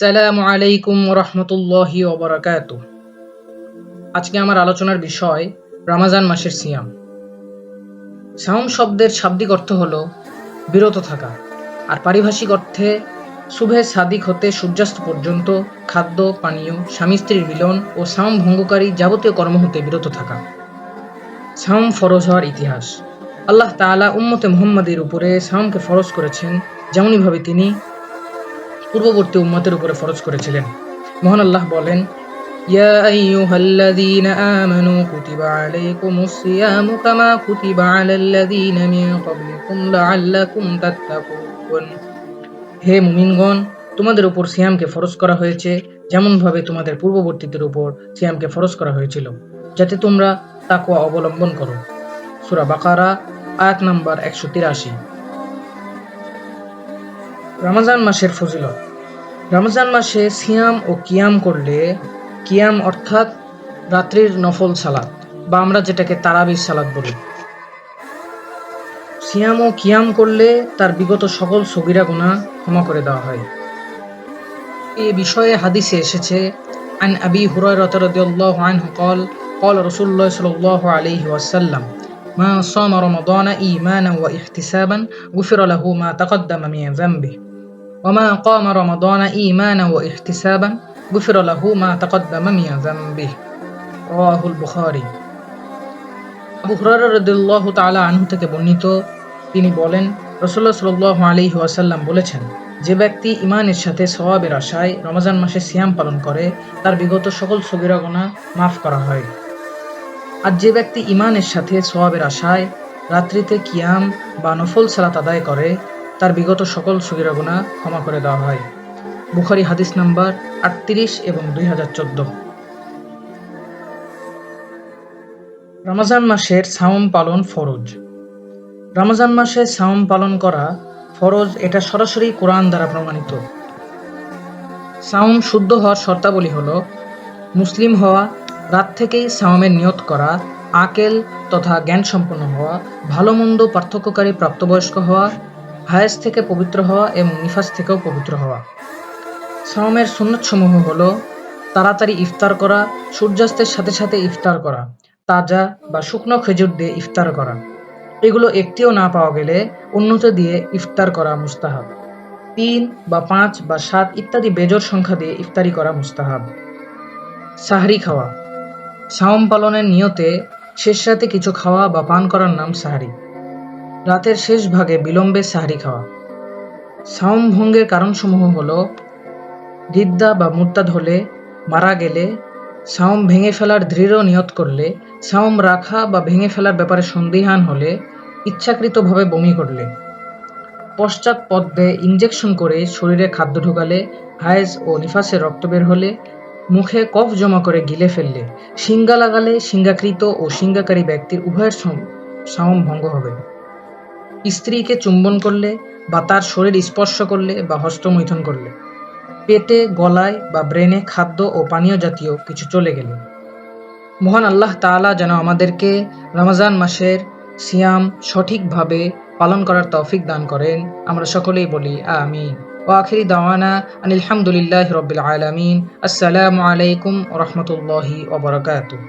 আসসালামু আলাইকুম রহমতুল্লাহি ওবরাকাতুহ। আজকে আমার আলোচনার বিষয় রমজান মাসের সিয়াম। সাওম শব্দের শাব্দিক অর্থ হলো বিরত থাকা, আর পারিভাষিক অর্থে সুবহে সাদিক হতে সূর্যাস্ত পর্যন্ত খাদ্য পানীয়, স্বামী স্ত্রীর মিলন ও সাওম ভঙ্গকারী যাবতীয় কর্ম হতে বিরত থাকা। সাওম ফরজ হওয়ার ইতিহাস। আল্লাহ তাআলা উম্মতে মুহাম্মাদের উপরে সাওমকে ফরজ করেছেন, যেমনিভাবে তিনি পূর্ববর্তী উম্মতের উপরে ফরজ করেছিলেন। মহান আল্লাহ বলেন, ইয়া আইয়ুহাল্লাযীনা আমানু কুতিবা আলাইকুমুস সিয়ামু কামা কুতিবা আলাল্লাযীনা মিন ক্বাবলিকুম লাআল্লাকুম তাত্তাকুন। হে মুমিনগণ, তোমাদের উপর সিয়ামকে ফরজ করা হয়েছে যেমনভাবে তোমাদের পূর্ববর্তীদের উপর সিয়ামকে ফরজ করা হয়েছিল, যাতে তোমরা তাকওয়া অবলম্বন করো। সূরা বাকারা আয়াত নাম্বার 183। রমজান মাসের ফজিলত। রমজান মাসে সিয়াম ও কিয়াম করলে, কিয়াম অর্থাৎ রাত্রির নফল সালাত বা আমরা যেটাকে তারাবির সালাত বলি, সিয়াম ও কিয়াম করলে তার বিগত সকল সগীরা গুনাহ ক্ষমা করে দেওয়া হয়। এই বিষয়ে হাদিসে এসেছে, আন আবি হুরায়রা রাদিয়াল্লাহু আনহু قال قال رسول الله صلى الله عليه وسلم ما صام رمضان إيمانا واحتسابا غفر له ما تقدم من ذنبه وما قام رمضان إيمانا واحتسابا غفر له ما تقدم من ذنبه رواه البخاري। আবু হুরায়রা রাদিয়াল্লাহু তাআলা আনহু থেকে বর্ণিত, তিনি বলেন, রাসূলুল্লাহ সাল্লাল্লাহু আলাইহি ওয়াসাল্লাম বলেছেন, যে ব্যক্তি ঈমানের সাথে সওয়াবের আশায় রমজান মাসে সিয়াম পালন করে, তার বিগত সকল সগীরা গুনাহ মাফ করা হয়। আর যে ব্যক্তি ঈমানের সাথে সওয়াবের আশায় রাত্রিতে কিয়াম বা নফল সালাত আদায় করে, তার বিগত সকল সগীরা গুনাহ ক্ষমা করে দেওয়া হয়। বুখারী হাদিস নাম্বার 38 এবং 2014। রমজান মাসের সাওম পালন ফরজ। রমজান মাসে সাওম পালন করা ফরজ, এটা সরাসরি কোরআন দ্বারা প্রমাণিত। সাওম শুদ্ধ হওয়ার শর্তাবলী হলো মুসলিম হওয়া, রাত থেকেই সাওমের নিয়ত করা, আকেল তথা জ্ঞান সম্পন্ন হওয়া, ভালো মন্দ পার্থক্যকারী প্রাপ্তবয়স্ক হওয়া, হায়েজ থেকে পবিত্র হওয়া এবং নিফাস থেকেও পবিত্র হওয়া। সাওমের সুন্নাতসমূহ হলো তাড়াতাড়ি ইফতার করা, সূর্যাস্তের সাথে সাথে ইফতার করা, তাজা বা শুকনো খেজুর দিয়ে ইফতার করা, এগুলো একটিও না পাওয়া গেলে অন্যতে দিয়ে ইফতার করা মুস্তাহাব। 3 বা 5 বা 7 ইত্যাদি বেজোড় সংখ্যা দিয়ে ইফতারি করা মুস্তাহাব। সাহরি খাওয়া। সাওম পালনের নিয়তে শেষ রাতে কিছু খাওয়া বা পান করার নাম সাহরি। রাতের শেষ ভাগে বিলম্বে সাহরি খাওয়া। সাওম ভঙ্গের কারণসমূহ হলো রিদ্দা বা মুরতাদ হলে, মারা গেলে, সাওম ভেঙে ফেলার দৃঢ় নিয়ত করলে, সাওম রাখা বা ভেঙে ফেলার ব্যাপারে সন্দিহান হলে, ইচ্ছাকৃতভাবে বমি করলে, পশ্চাৎ পদ্মে ইনজেকশন করে শরীরে খাদ্য ঢোকালে, হায়েজ ও নিফাসের রক্ত বের হলে, মুখে কফ জমা করে গিলে ফেললে, শিঙ্গা লাগালে শিঙ্গাকৃত ও শিঙ্গাকারী ব্যক্তির উভয়ের সাওম ভঙ্গ হবে। স্ত্রীকে চুম্বন করলে বা তার শরীর স্পর্শ করলে বা হস্তমৈথুন করলে, পেটে, গলায় বা ব্রেনে খাদ্য ও পানীয় জাতীয় কিছু চলে গেলে। মহান আল্লাহ তাআলা যেন আমাদেরকে রমজান মাসের সিয়াম সঠিকভাবে পালন করার তৌফিক দান করেন। আমরা সকলেই বলি আমিন। ওয়া আখিরি দাওয়ানা আনিল হামদুলিল্লাহি রাব্বিল আলামিন। আসসালামু আলাইকুম ওয়া রাহমাতুল্লাহি ওয়া বারাকাতুহু।